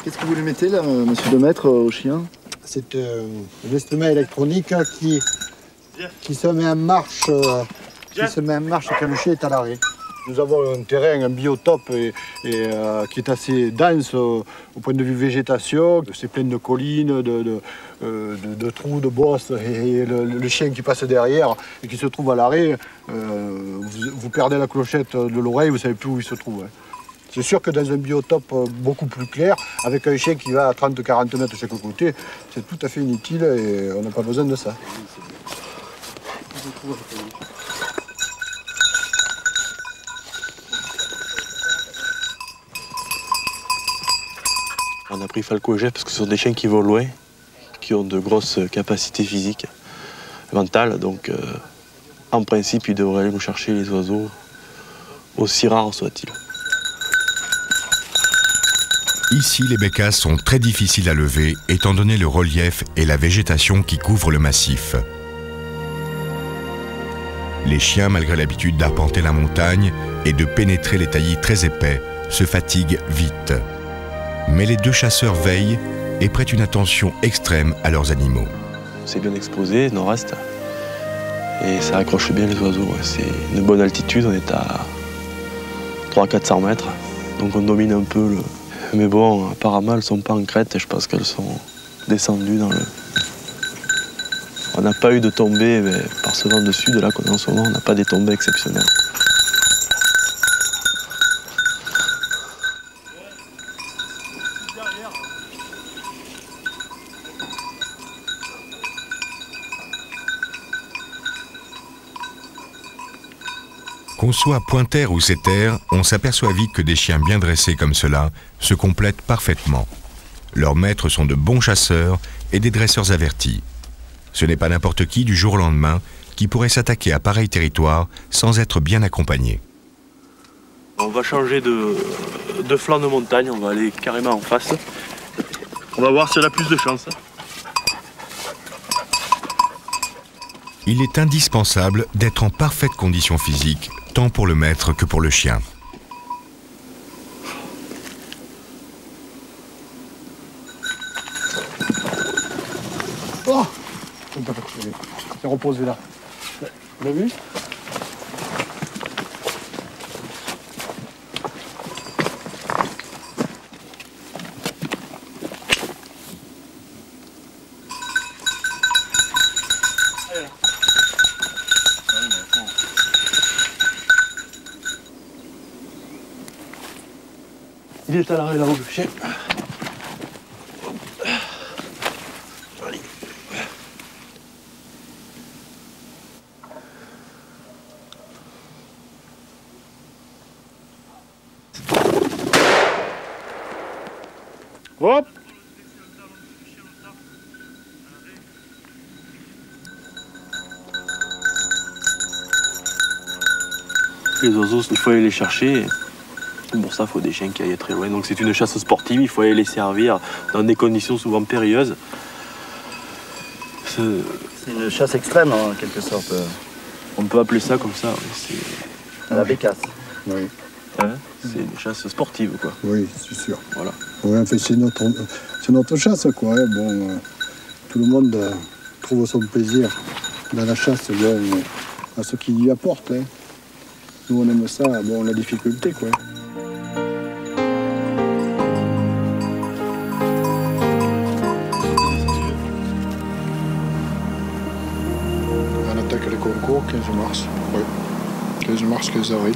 Qu'est-ce que vous lui mettez là, monsieur le maître, au chien? C'est un instrument électronique qui se met en marche, quand le chien est à l'arrêt. Nous avons un terrain, un biotope qui est assez dense au point de vue végétation. C'est plein de collines, de trous, de bosses. Et le chien qui passe derrière et qui se trouve à l'arrêt, vous perdez la clochette de l'oreille, vous ne savez plus où il se trouve. Hein. C'est sûr que dans un biotope beaucoup plus clair, avec un chien qui va à 30-40 mètres de chaque côté, c'est tout à fait inutile et on n'a pas besoin de ça. On a pris Falco et Jeff parce que ce sont des chiens qui vont loin, qui ont de grosses capacités physiques, mentales, donc en principe ils devraient aller nous chercher les oiseaux, aussi rares soient-ils. Ici, les bécasses sont très difficiles à lever, étant donné le relief et la végétation qui couvrent le massif. Les chiens, malgré l'habitude d'arpenter la montagne et de pénétrer les taillis très épais, se fatiguent vite. Mais les deux chasseurs veillent et prêtent une attention extrême à leurs animaux. C'est bien exposé, nord-est, et ça accroche bien les oiseaux. C'est une bonne altitude, on est à 300-400 mètres, donc on domine un peu le... Mais bon, apparemment, elles ne sont pas en crête et je pense qu'elles sont descendues dans le... On n'a pas eu de tombée, mais par ce vent de sud, là qu'on est en ce moment, on n'a pas des tombées exceptionnelles. Qu'on soit pointer ou setter, on s'aperçoit vite que des chiens bien dressés comme cela se complètent parfaitement. Leurs maîtres sont de bons chasseurs et des dresseurs avertis. Ce n'est pas n'importe qui du jour au lendemain qui pourrait s'attaquer à pareil territoire sans être bien accompagné. On va changer de flanc de montagne, on va aller carrément en face. On va voir si elle a plus de chance. Il est indispensable d'être en parfaite condition physique, tant pour le maître que pour le chien. Oh, c'est reposé là. Vous l'avez vu? Il est à l'arrêt là-haut, le chien. Allez. Hop! Les oiseaux, il faut aller les chercher. Pour ça, il faut des chiens qui aillent très loin. Donc c'est une chasse sportive, il faut aller les servir dans des conditions souvent périlleuses. C'est une chasse extrême, en quelque sorte. On peut appeler ça comme ça. Oui, à la bécasse. Oui. Hein, c'est une chasse sportive, quoi. Oui, c'est sûr. Voilà. Ouais, en fait, c'est notre chasse, quoi. Hein. Bon, tout le monde trouve son plaisir dans la chasse, bon, à ce qu'il lui apporte. Hein. Nous, on aime ça, bon, la difficulté, quoi. On attaque les concours 15 mars. Oui. 15 mars, 15 avril.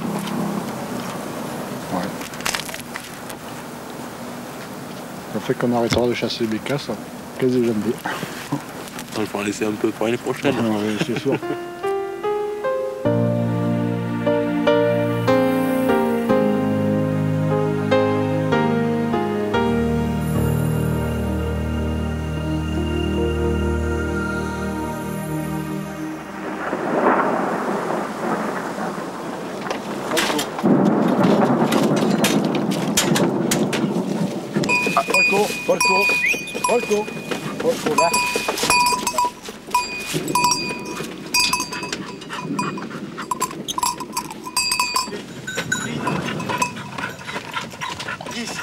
Ouais. Ça fait qu'on arrêtera de chasser les bécasses 15 janvier. Il faut en laisser un peu pour l'année prochaine. Oui, c'est sûr. Volco, là.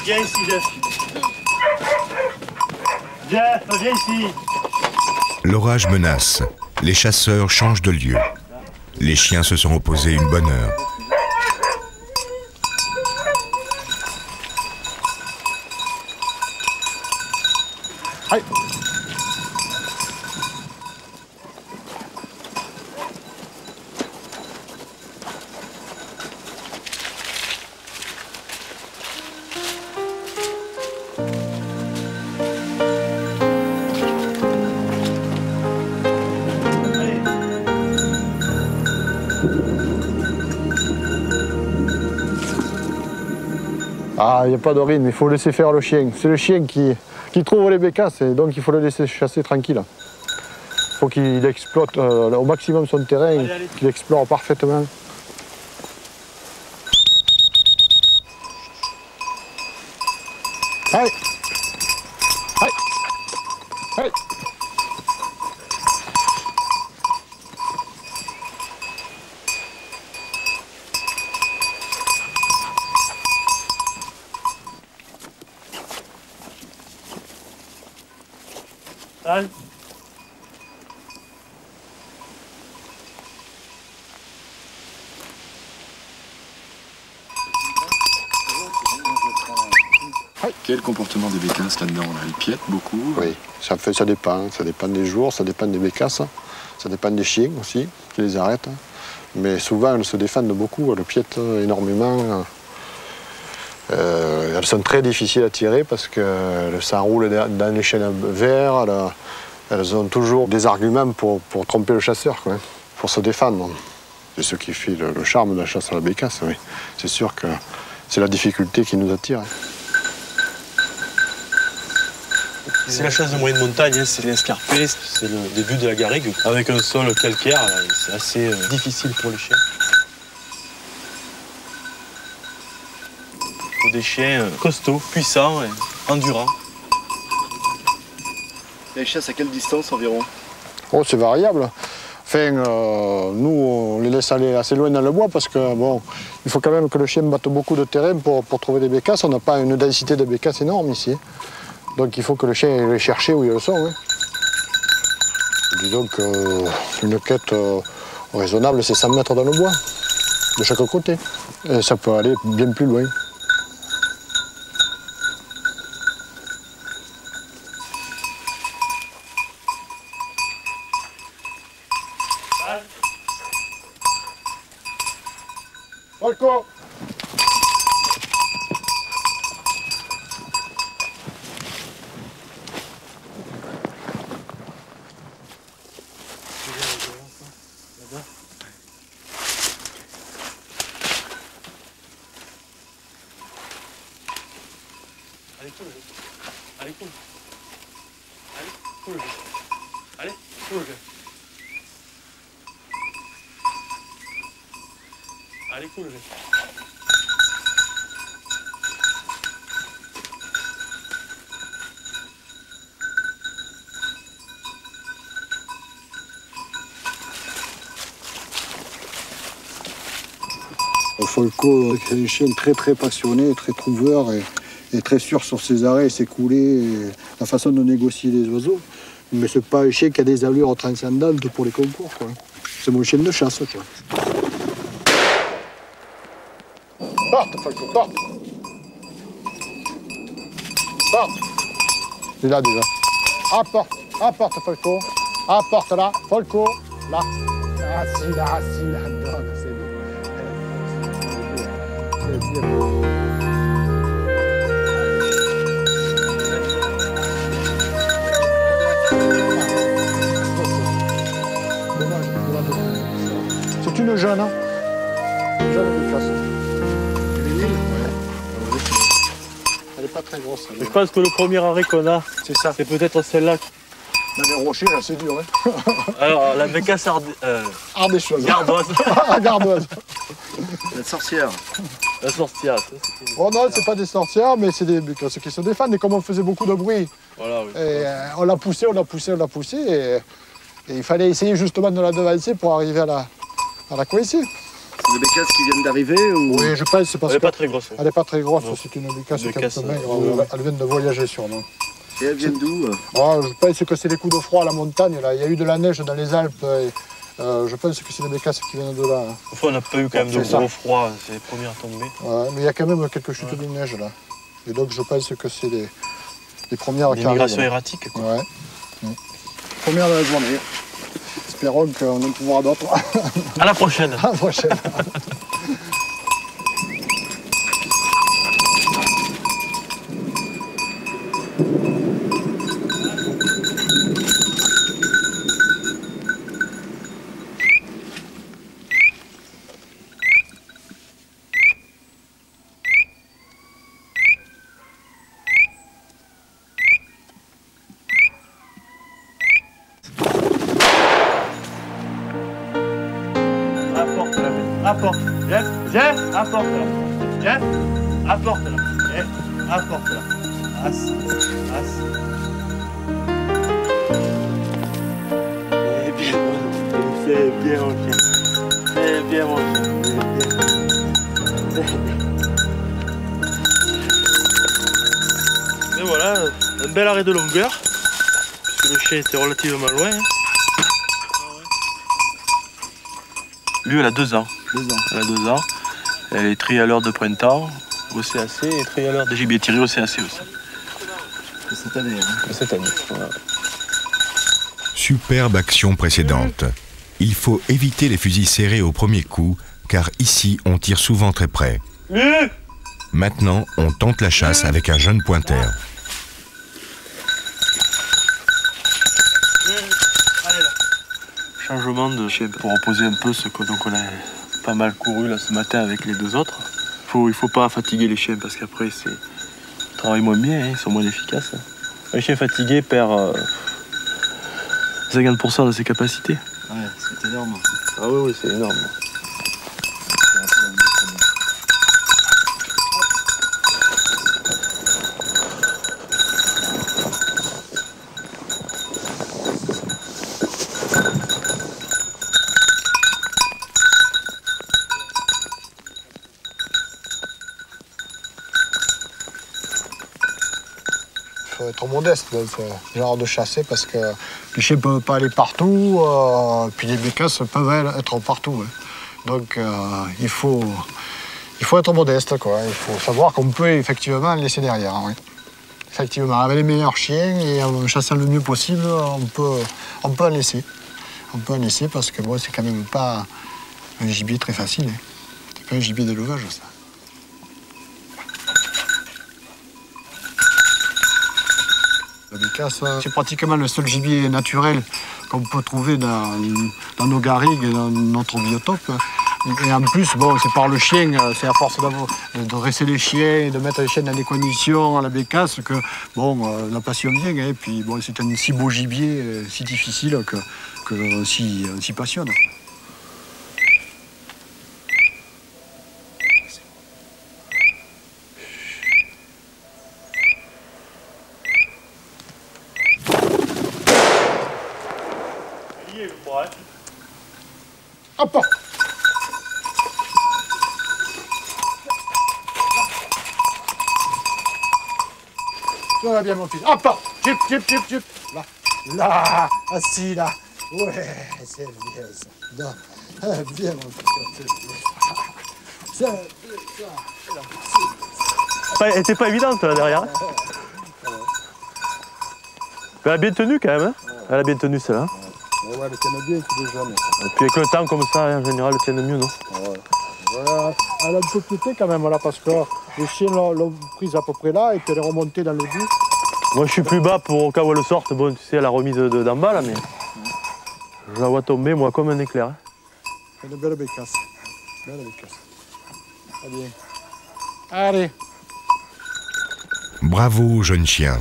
Viens ici, Jeff. Jeff, viens ici. L'orage menace. Les chasseurs changent de lieu. Les chiens se sont reposés une bonne heure. Aïe. Ah, il n'y a pas de rythme, il faut laisser faire le chien. C'est le chien qui trouve les bécasses, et donc il faut le laisser chasser tranquille. Il faut qu'il exploite au maximum son terrain, qu'il explore parfaitement. Aïe! Aïe! Aïe! Allez. Quel comportement des bécasses là-dedans? Ils piètent beaucoup? Oui, ça dépend. Ça dépend des jours, ça dépend des bécasses, ça dépend des chiens aussi, qui les arrêtent. Mais souvent, elles se défendent beaucoup, elles piètent énormément. Elles sont très difficiles à tirer parce qu'elles s'enroulent dans les chaînes verts. Elles ont toujours des arguments pour tromper le chasseur, quoi, pour se défendre. C'est ce qui fait le charme de la chasse à la bécasse, oui. C'est sûr que c'est la difficulté qui nous attire. C'est la chasse de moyenne montagne, hein, c'est l'escarpé, c'est le début de la garrigue. Avec un sol calcaire, c'est assez difficile pour les chiens. Il faut des chiens costauds, puissants et endurants. Les chasses à quelle distance environ? Oh, c'est variable. Enfin, nous, on les laisse aller assez loin dans le bois parce que, bon, il faut quand même que le chien batte beaucoup de terrain pour trouver des bécasses. On n'a pas une densité de bécasses énorme ici. Donc il faut que le chien aille les chercher où ils sont. Hein. Disons qu'une quête raisonnable, c'est 100 mètres dans le bois, de chaque côté. Et ça peut aller bien plus loin. Falco! Allez, cool. Allez, cool. Allez, cool. Allez, cool. Allez, cool. Falco est un chien très passionné, très trouveur et très sûr sur ses arrêts, ses coulées, et la façon de négocier les oiseaux. Mais c'est pas un chien qui a des allures transcendantes pour les concours, quoi. C'est mon chien de chasse, quoi. Porte, Falco, porte! Porte! Il est là déjà. Apporte, Falco. Apporte là, Falco, là. Assis là, donne, c'est bon. C'est bien. C'est une jeune, hein? Jeune de classe. Elle n'est pas très grosse. Je pense que le premier arrêt qu'on a, C'est ça. c'est peut-être celle-là. Dans les rochers, là, c'est dur, hein? Alors, la bécasse Ardéchoise. gardoise. Gardoise. La sorcière. La sorcière. Oh non, c'est pas des sorcières, mais c'est des bécasses qui se défendent. Et comme on faisait beaucoup de bruit, Voilà, oui. et, on l'a poussé, et il fallait essayer justement de la devancer pour arriver à la coincer. C'est des bécasses qui viennent d'arriver ou... Oui, je pense, c'est parce Elle n'est que... pas très grosse. Elle n'est pas très grosse, Non. c'est une bécasse Une qui bécasse, elle vient de voyager sur nous. Et elle vient d'où? Je pense que c'est les coups de froid à la montagne. Là. Il y a eu de la neige dans les Alpes. Et, je pense que c'est les bécasses qui viennent de là. Enfin, on n'a pas eu quand même de gros froid, c'est les premiers à tomber. Ouais, mais il y a quand même quelques chutes de neige là. Et donc je pense que c'est les premières des migrations erratiques. Quoi. Ouais. Première de la journée. Espérons qu'on en trouvera d'autres. À la prochaine. À la prochaine. Apporte. Jeff, apporte là. Jeff, apporte là. Jeff, apporte là. As. C'est bien mon chien. C'est bien mon chien. Et voilà, un bel arrêt de longueur. Puisque le chien était relativement loin. Lui, elle a 2 ans. 2 ans. Elle a 2 ans. Elle est trialeur de printemps au CAC et trialeur des gibiers tirés au CAC aussi. Et cette année. Hein. Cette année. Voilà. Superbe action précédente. Il faut éviter les fusils serrés au premier coup, car ici on tire souvent très près. Maintenant, on tente la chasse avec un jeune pointeur. Changement de chien pour opposer un peu ce que donc on a pas mal couru là ce matin avec les 2 autres. Il faut pas fatiguer les chiens parce qu'après ils travaillent moins bien, hein, ils sont moins efficaces. Un chien fatigué perd 50% de ses capacités. Ouais, c'est énorme. Ah oui, c'est énorme. Il faut être modeste dans ce genre de chasser parce que les chiens ne peuvent pas aller partout, puis les bécasses peuvent être partout. Hein. Donc il faut être modeste, quoi. Il faut savoir qu'on peut effectivement laisser derrière. Oui. Effectivement, avec les meilleurs chiens et en chassant le mieux possible, on peut en laisser. On peut en laisser parce que bon, c'est quand même pas un gibier très facile. Hein. C'est pas un gibier d'élevage, ça. La bécasse, c'est pratiquement le seul gibier naturel qu'on peut trouver dans nos garrigues et dans notre biotope. Et en plus, bon, c'est par le chien, c'est à force de dresser les chiens et de mettre les chiens dans des conditions à la bécasse que bon, la passion vient. Et puis bon, c'est un si beau gibier, si difficile que on s'y passionne. Hop! Ça va bien, mon fils. Hop! Chip. Là, assis là. Ouais, c'est bien ça. Non. Bien, mon fils. C'est bien. Elle était pas évidente là derrière. Elle a bien tenu quand même. Hein. Elle a bien tenu celle-là. Ouais, elle tient bien, c'est des jeunes. Et puis avec le temps comme ça, en général, elle tient mieux, non? Ouais. Elle a un peu quitté quand même là parce que les chiens l'ont prise à peu près là et puis elle est remontée dans le bout. Moi je suis plus bas pour au cas où elle sorte. Bon, tu sais, elle a remise d'en bas là, mais je la vois tomber moi comme un éclair. Hein. C'est une belle bécasse. Belle bécasse. Très bien. Allez. Bravo, jeune chien.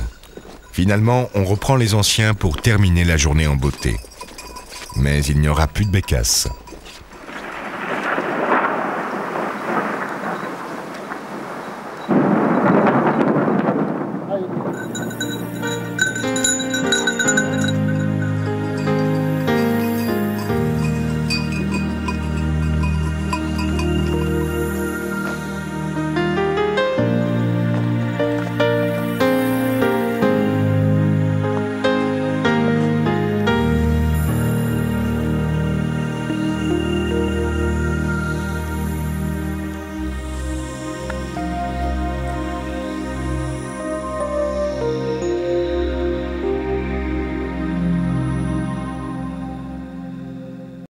Finalement, on reprend les anciens pour terminer la journée en beauté. Mais il n'y aura plus de bécasse.